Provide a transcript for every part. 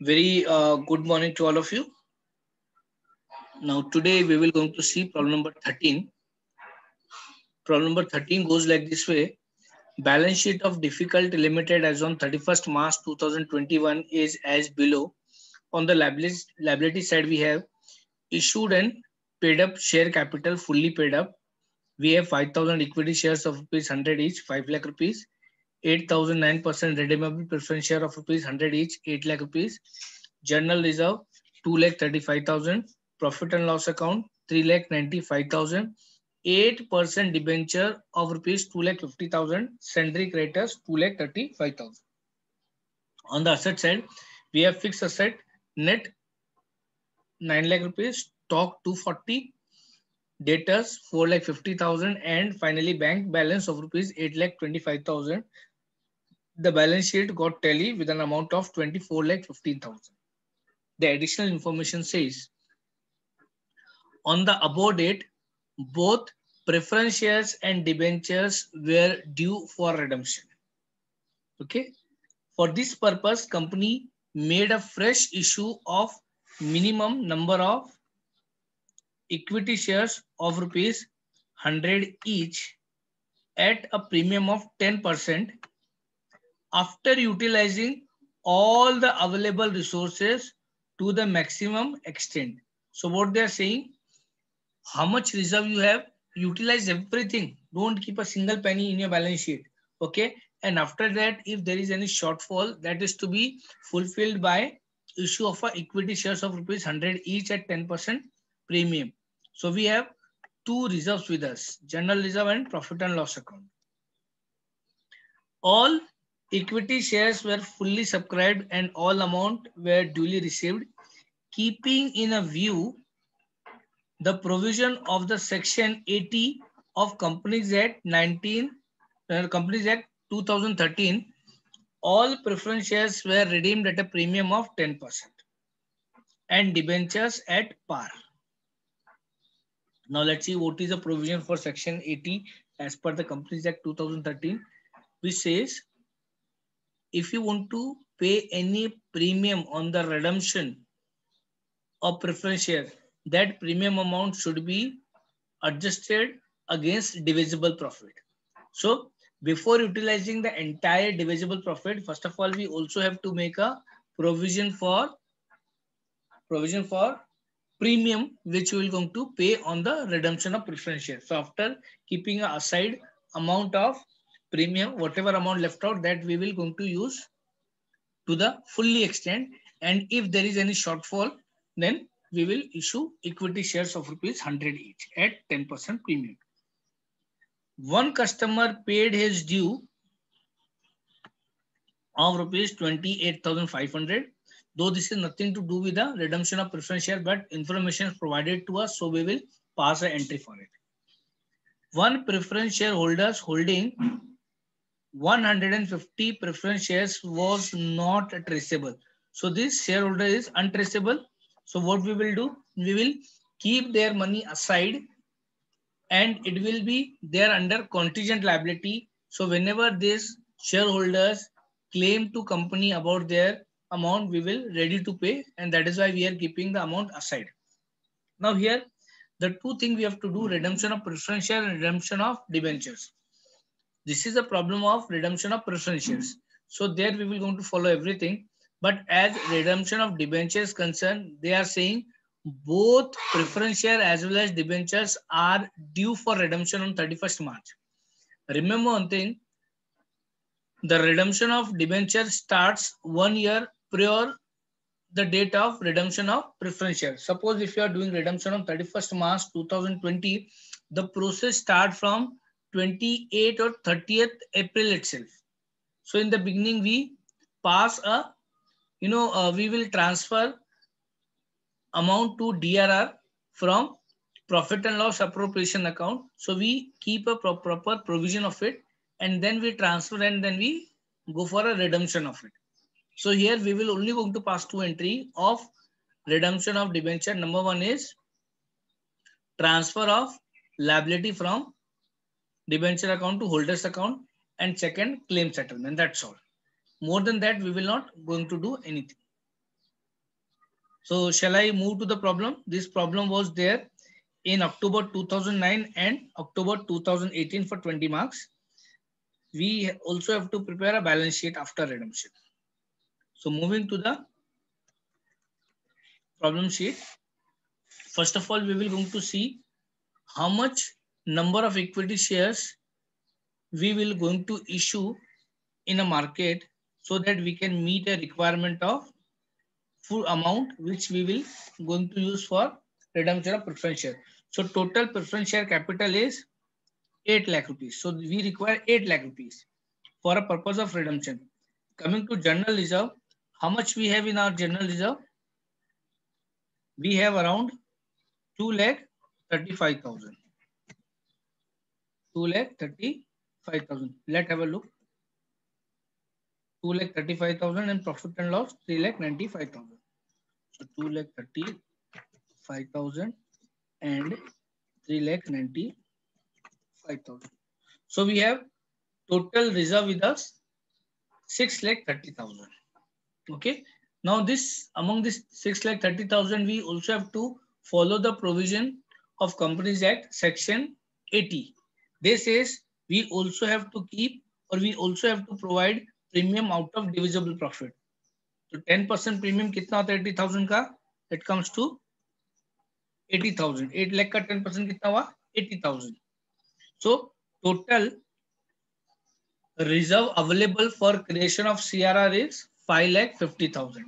Very good morning to all of you. Now today we will going to see problem number 13. Problem number 13 goes like this way. Balance sheet of Difficult Limited as on 31st March 2021 is as below. On the liability side we have issued and paid up share capital fully paid up. We have 5,000 equity shares of rupees 100 each, 5 lakh rupees. 8,009% redeemable preference share of rupees 100 each, 8 lakh rupees. General reserve 2,35,000. Profit and loss account 3,95,000. 8% debenture of rupees 2,50,000. Sundry creditors 2,35,000. On the asset side, we have fixed asset net 9 lakh rupees, stock 240, debtors 4,50,000, and finally bank balance of rupees 8,25,000. The balance sheet got tally with an amount of 24,15,000. The additional information says, on the above date, both preference shares and debentures were due for redemption. Okay. For this purpose, company made a fresh issue of minimum number of equity shares of rupees 100 each at a premium of 10% after utilizing all the available resources to the maximum extent. So what they are saying, how much reserve you have, utilize everything. Don't keep a single penny in your balance sheet. Okay. And after that, if there is any shortfall, that is to be fulfilled by issue of a equity shares of rupees 100 each at 10% premium. So we have two reserves with us, general reserve and profit and loss account. All equity shares were fully subscribed and all amount were duly received, keeping in a view the provision of the section 80 of Companies Act 2013. All preference shares were redeemed at a premium of 10% and debentures at par. Now let's see what is the provision for section 80 as per the Companies Act 2013, which says if you want to pay any premium on the redemption of preference share, that premium amount should be adjusted against divisible profit. So before utilizing the entire divisible profit, first of all, we also have to make a provision for premium which we will going to pay on the redemption of preference share. So after keeping aside amount of premium, whatever amount left out, that we will going to use to the fully extent, and if there is any shortfall, then we will issue equity shares of rupees 100 each at 10% premium. One customer paid his due of rupees 28,500. Though this is nothing to do with the redemption of preference share, but information is provided to us, so we will pass an entry for it. One preference shareholders holding 150 preference shares was not traceable. So this shareholder is untraceable. So what we will do, we will keep their money aside and it will be there under contingent liability. So whenever these shareholders claim to company about their amount, we will ready to pay, and that is why we are keeping the amount aside. Now here, the two things we have to do, redemption of preference share and redemption of debentures. This is a problem of redemption of preference shares. So there we will going to follow everything. But as redemption of debentures concerned, they are saying both preference share as well as debentures are due for redemption on 31st March. Remember one thing, the redemption of debenture starts 1 year prior the date of redemption of preference share. Suppose if you are doing redemption on 31st March 2020, the process start from 28th or 30th April itself. So in the beginning, we pass a, we will transfer amount to DRR from profit and loss appropriation account. So we keep a proper provision of it, and then we transfer and then we go for a redemption of it. So here we will only going to pass two entry of redemption of debenture. Number one is transfer of liability from debenture account to holders account, and second claim settlement. That's all. More than that, we will not going to do anything. So shall I move to the problem? This problem was there in October 2009 and October 2018 for 20 marks. We also have to prepare a balance sheet after redemption. So moving to the problem sheet. First of all, we will going to see how much number of equity shares we will going to issue in a market so that we can meet a requirement of full amount which we will going to use for redemption of preference share. So total preference share capital is 8 lakh rupees. So we require 8 lakh rupees for a purpose of redemption. Coming to general reserve, how much we have in our general reserve? We have around 2,35,000. 2,35,000. Let's have a look. 2,35,000 and profit and loss 3,95,000. So 2,35,000 and 3,95,000. So we have total reserve with us 6,30,000. Okay. Now this among this 6,30,000, we also have to follow the provision of Companies Act Section 80. This says we also have to keep or we also have to provide premium out of divisible profit. So 10% premium कितना होता है 80,000 का? It comes to 80,000. 8 lakh का 10% कितना हुआ? 80,000. So total reserve available for creation of CRR is 5,50,000.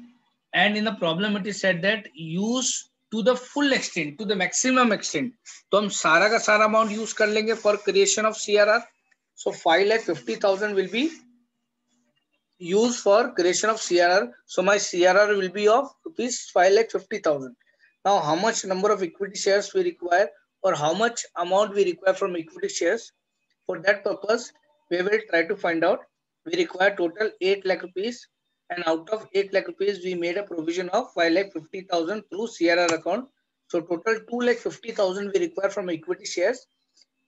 And in the problem it is said that use to the full extent, to the maximum extent. तो हम सारा का सारा amount use कर लेंगे for creation of CRR. So 5,50,000 will be used for creation of CRR. So my CRR will be of rupees 5,50,000. Now how much number of equity shares we require or how much amount we require from equity shares? For that purpose, we will try to find out. We require total 8 lakh rupees, and out of 8 lakh rupees, we made a provision of 5,50,000 through CRR account. So total 2,50,000 we require from equity shares,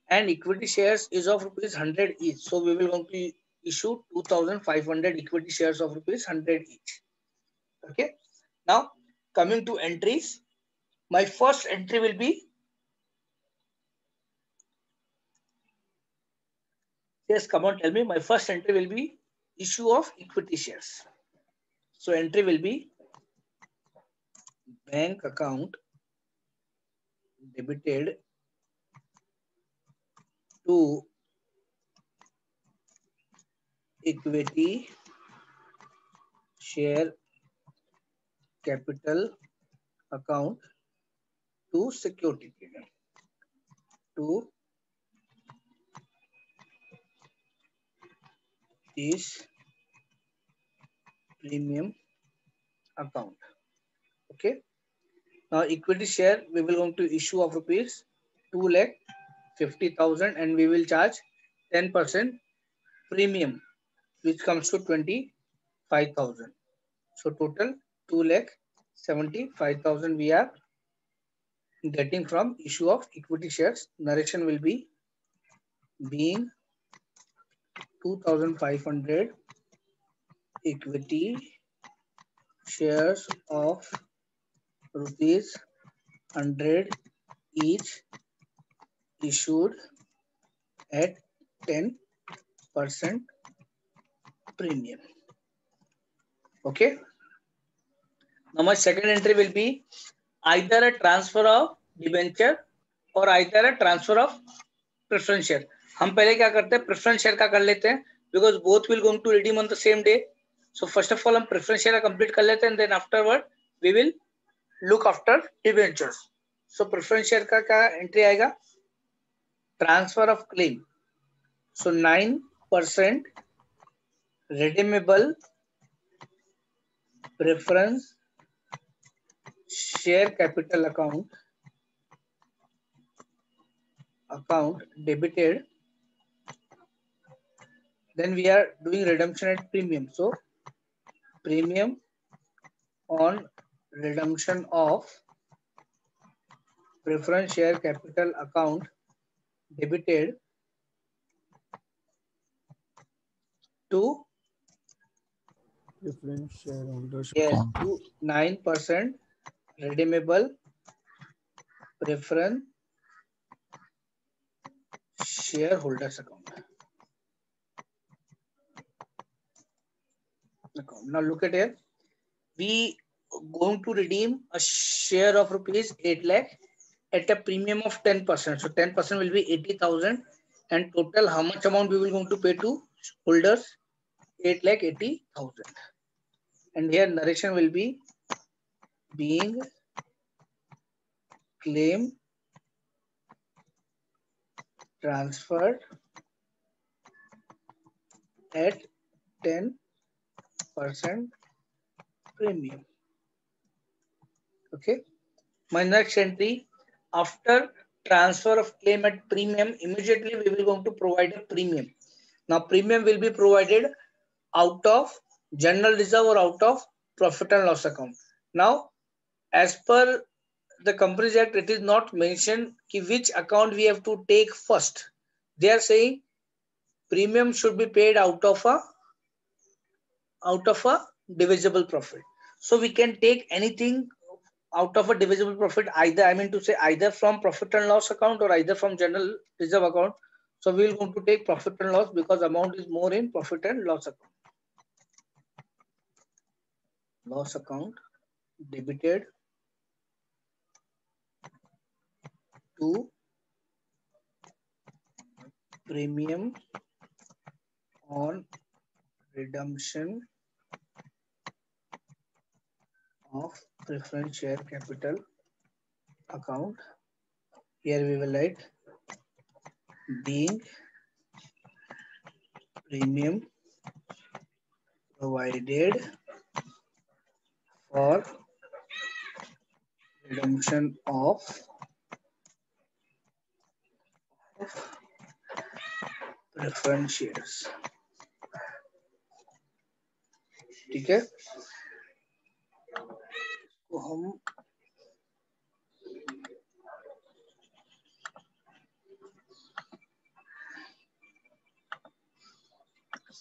and equity shares is of rupees 100 each. So we will going to issue 2,500 equity shares of rupees 100 each. Okay. Now coming to entries, my first entry will be. Yes, come on, tell me. My first entry will be issue of equity shares. So entry will be bank account debited to equity share capital account to security premium. To this premium account. Okay. Now equity share we will going to issue of rupees 2,50,000 and we will charge 10% premium, which comes to 25,000. So total 2,75,000 we are getting from issue of equity shares. Narration will be being 2,500 equity shares of rupees 100 each issued at 10% premium. Okay. Now my second entry will be either a transfer of debenture or either a transfer of preference share. हम पहले क्या करते हैं preference share का कर लेते हैं because both will going to redeem on the same day. So first of all हम preference share का complete कर लेते हैं and then afterward we will look after debentures. So preference share का क्या entry आएगा? Transfer of claim. So 9% redeemable preference share capital account debited. Then we are doing redemption at premium. So premium on redemption of preference share capital account debited to preference shareholders yes account. to 9% redeemable preference shareholders account. Now look at here. We going to redeem a share of rupees 8 lakh at a premium of 10%. So 10% will be 80,000, and total how much amount we will going to pay to holders? 8,80,000. And here narration will be being claim transferred at 10% premium. Okay. My next entry, after transfer of claim at premium, immediately we will going to provide a premium. Now premium will be provided out of general reserve or out of profit and loss account. Now, as per the Companies Act, it is not mentioned which account we have to take first. They are saying premium should be paid out of a divisible profit. So we can take anything out of a divisible profit, either, I mean to say, either from profit and loss account or either from general reserve account. So we will going to take profit and loss because amount is more in profit and loss account. Loss account debited to premium on redemption of preference share capital account. Here we will write being premium provided for redemption of preference shares. ठीक है, तो हम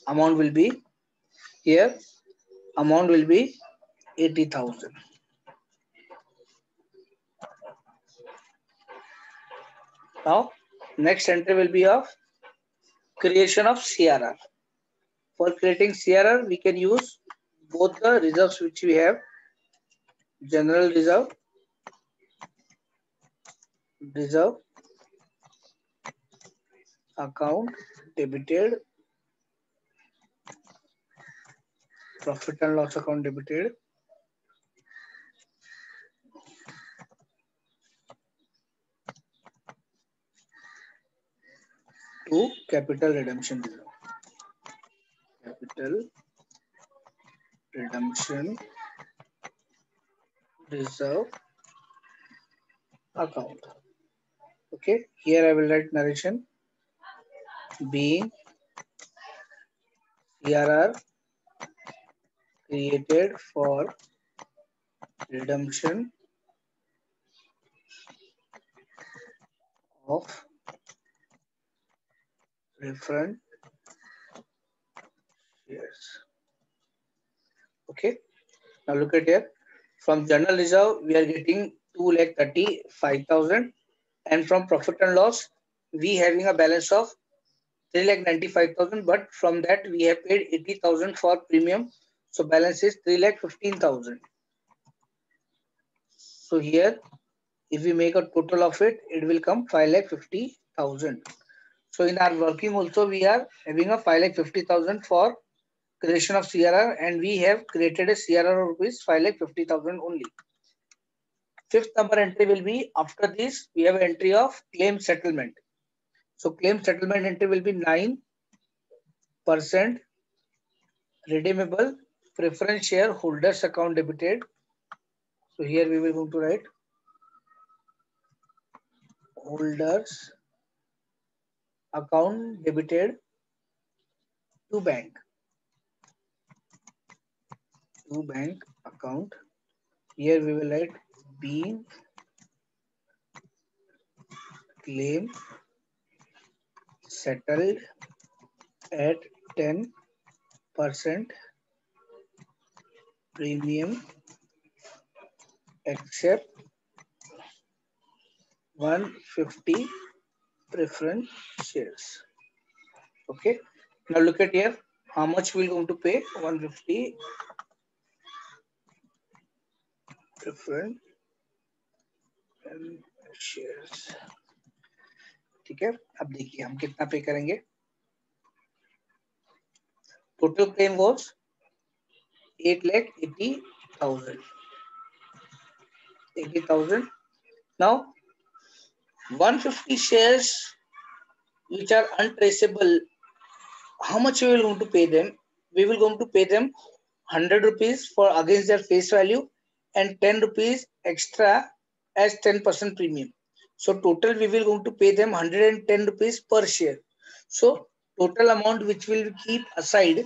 amount will be here, amount will be 80,000. Now next entry will be of creation of CRR. For creating CRR, we can use both the reserves which we have, general reserve, reserve account debited, profit and loss account debited, to capital redemption reserve. Capital redemption reserve account. Okay, here I will write narration being CRR created for redemption of preference shares. Okay, now look at here. From general reserve, we are getting 2,35,000, and from profit and loss, we having a balance of 3,95,000. But from that, we have paid 80,000 for premium, so balance is 3,15,000. So here, if we make a total of it, it will come 5,50,000. So in our working also, we are having a 5,50,000 for creation of CRR, and we have created a CRR of rupees 5,50,000 only. Fifth number entry will be, after this, we have entry of claim settlement. So claim settlement entry will be 9% redeemable preference share holders account debited. So here we will going to write holders account debited to bank. To bank account. Here we will write being claim settled at 10% premium except 150 preference shares. Okay. Now look at here. How much we're going to pay? 150 preference shares. ठीक है, अब देखिए हम कितना पे करेंगे. Total claim was 8,80,000. 80,000. Now 150 shares which are untraceable. How much we will going to pay them? We will going to pay them 100 rupees for against their face value and 10 rupees extra as 10% premium. So total we will going to pay them 110 rupees per share. So total amount which will keep aside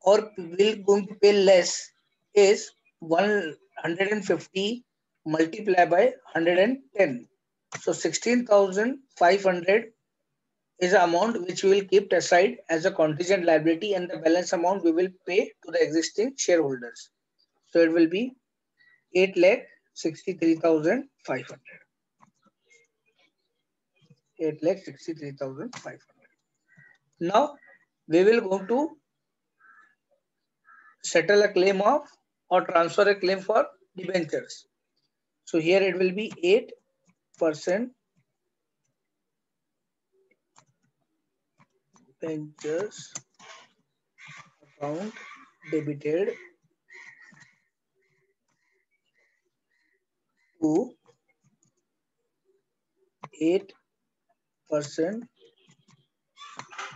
or will going to pay less is 150 multiplied by 110. So 16,500 is the amount which we will keep aside as a contingent liability, and the balance amount we will pay to the existing shareholders. So it will be 8,63,500. 8,63,500. Now we will go to settle a claim of or transfer a claim for debentures. So here it will be 8% debentures account debited to 8%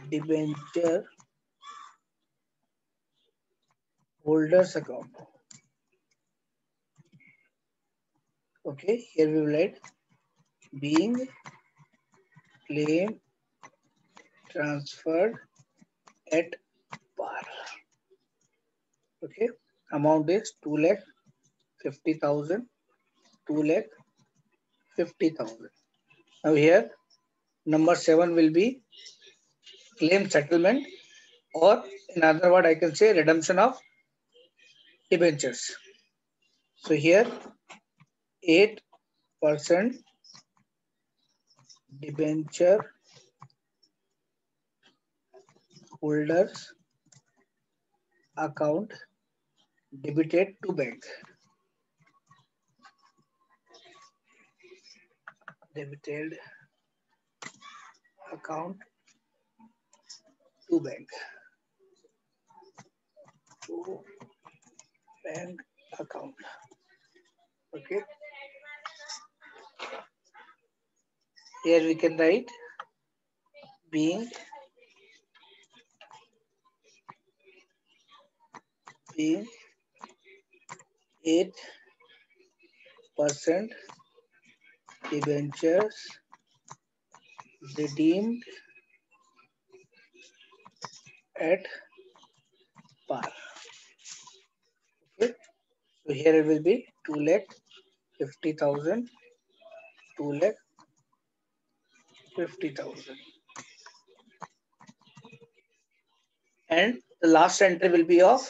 debenture holders account. Okay, here we will write being claim transferred at par. Okay, amount is 2,50,000. 2,50,000. Now here number 7 will be claim settlement, or in other word I can say redemption of debentures. So here 8% debenture holders account debited to bank. Debited account to bank. To bank account. Okay. Here we can write being 8% debentures redeemed at par. Okay. So here it will be 2,50,000. 2,50,000. And the last entry will be of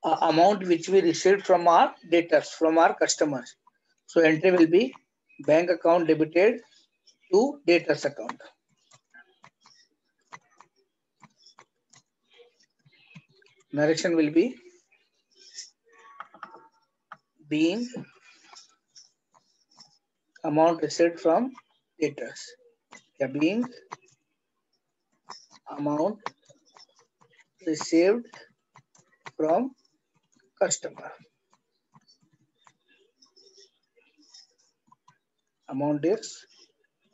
amount which we received from our debtors, from our customers. So entry will be bank account debited to debtors account. Narration will be being amount received from debtors. Yeah, being amount received from customer. Amount is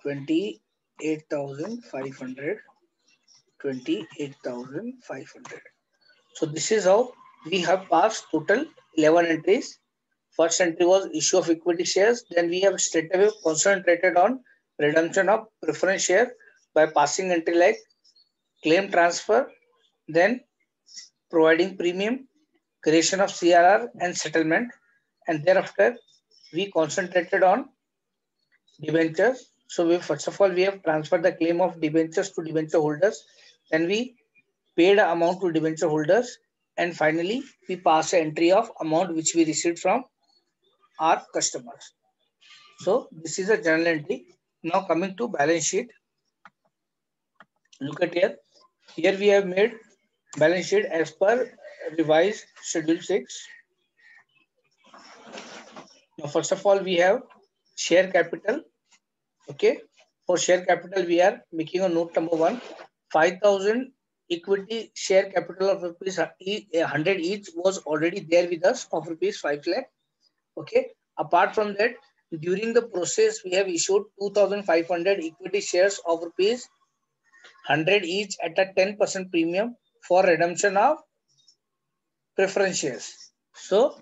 28,500. 28,500. So this is how we have passed total 11 entries. First entry was issue of equity shares. Then we have straight away concentrated on redemption of preference share by passing entry like claim transfer, then providing premium, creation of CRR and settlement. And thereafter we concentrated on debentures. So we first of all we have transferred the claim of debentures to debenture holders. Then we paid amount to debenture holders, and finally we pass an entry of amount which we received from our customers. So this is a journal entry. Now coming to balance sheet. Look at here. Here we have made balance sheet as per revised schedule 6. Now first of all we have share capital. Okay. For share capital we are making a note number 1. 5,000 equity share capital of rupees 100 each was already there with us of rupees 5 lakh. Okay. Apart from that, during the process, we have issued 2,500 equity shares of rupees 100 each at a 10% premium for redemption of preference shares. So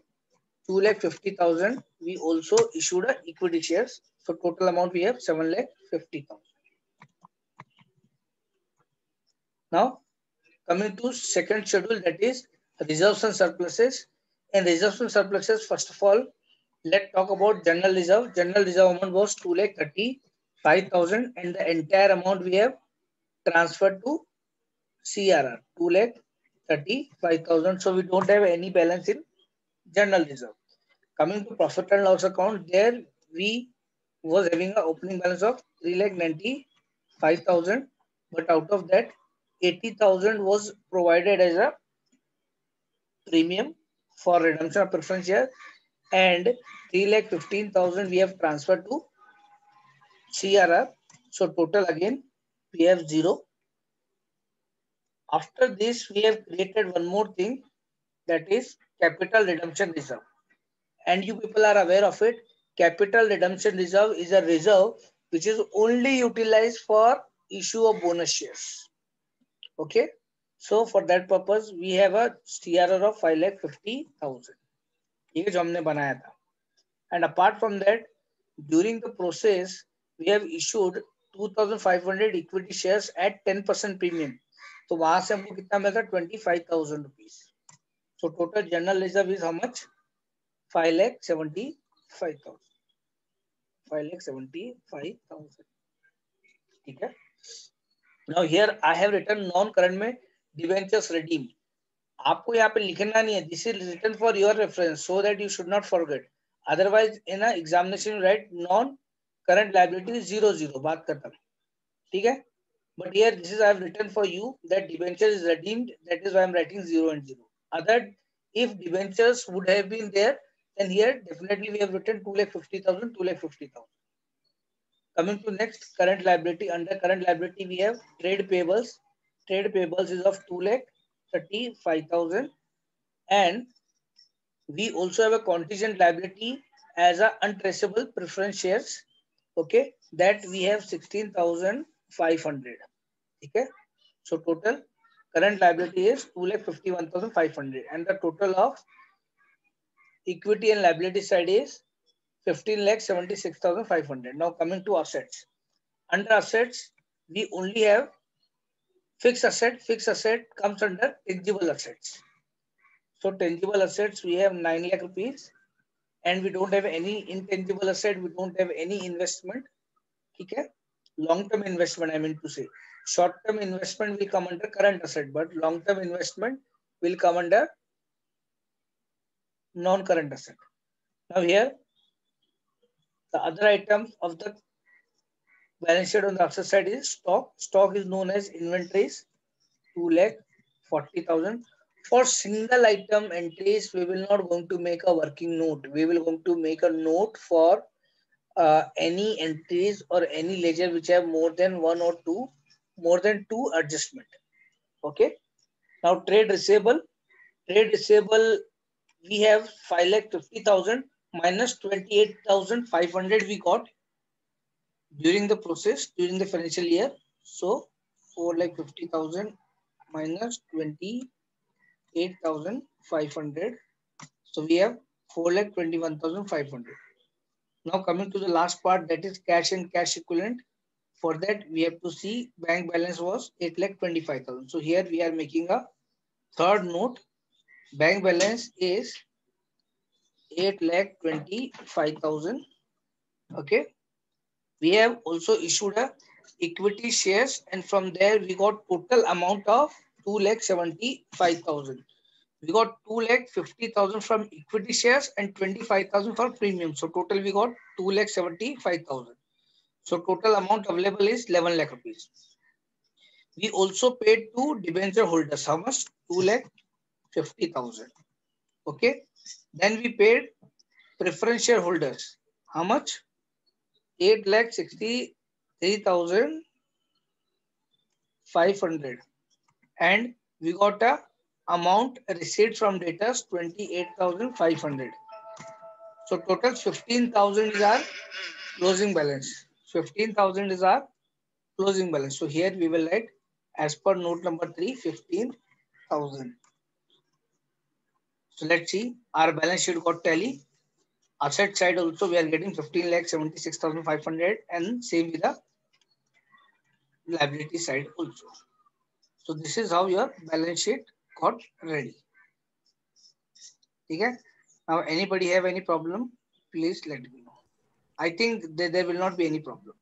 2,50,000 we also issued a equity shares. So total amount we have 7,50,000. Now coming to second schedule, that is reserves and surpluses. In reserves and surpluses, first of all, let's talk about general reserve. General reserve amount was 2,35,000 and the entire amount we have transferred to CRR, 2,35,000. So we don't have any balance in general reserve. Coming to profit and loss account, there we was having an opening balance of 3,95,000, but out of that 80,000 was provided as a premium for redemption of preference share and 3,15,000 we have transferred to CRR. So total again we have 0. After this we have created one more thing, that is capital redemption reserve. And you people are aware of it. Capital redemption reserve is a reserve which is only utilized for issue of bonus shares. Okay. So for that purpose we have a CRR of 5,50,000. ये जो हमने बनाया था. And apart from that, during the process, we have issued 2,500 equity shares at 10% premium. तो वहां से हमको कितना मिला था 25,000 rupees. So total general reserve is how much? 5,75,000. 5,75,000. ठीक है. Now here I have written non-current में debentures redeemed. आपको यहाँ पे लिखना नहीं है. This is written for your reference so that you should not forget. Otherwise in a examination you write non-current liability 0 बात खत्म. ठीक है. But here this is I have written for you that debenture is redeemed. That is why I am writing 0 and 0. Other if debentures would have been there, then here definitely we have written 2,50,000, 2,50,000. Coming to next current liability. Under current liability we have trade payables. Trade payables is of 2,35,000 and we also have a contingent liability as a untraceable preference shares. Okay, that we have 16,500. Okay, so total current liability is 2,51,500 and the total of equity and liability side is 15,76,500. Now coming to assets. Under assets, we only have fixed asset. Fixed asset comes under tangible assets. So tangible assets, we have 9 lakh rupees and we don't have any intangible asset. We don't have any investment. Okay? Long-term investment, I mean to say. Short-term investment will come under current asset, but long-term investment will come under non-current asset. Now here, the other item of the balance sheet on the asset side is stock. Stock is known as inventories, 2,40,000. For single item entries, we will not going to make a working note. We will going to make a note for any entries or any ledger which have more than one or two, more than two adjustment. Okay. Now trade receivable. Trade receivable, we have 5,50,000 minus 28,500 we got during the process, during the financial year. So 4,50,000 minus 28,500. So we have 4,21,500. Now coming to the last part, that is cash and cash equivalent. For that we have to see bank balance was 8,25,000. So here we are making a third note. Bank balance is 8,25,000. Okay. We have also issued a equity shares and from there we got total amount of 2,75,000. We got 2,50,000 from equity shares and 25,000 for premium. So total we got 2,75,000. So total amount available is 11 lakh rupees. We also paid to debenture holders. How much? 2,50,000. Okay. Then we paid preference shareholders. How much? 8,63,500. And we got a amount received from debtors 28,500. So total 15,000 is our closing balance. 15,000 is our closing balance. So here we will write as per note number 3, 15,000. So let's see, our balance sheet got tally. Asset side also we are getting 15,76,500 and same with the liability side also. So this is how your balance sheet got ready. Okay. Now anybody have any problem? Please let me know. I think there will not be any problem.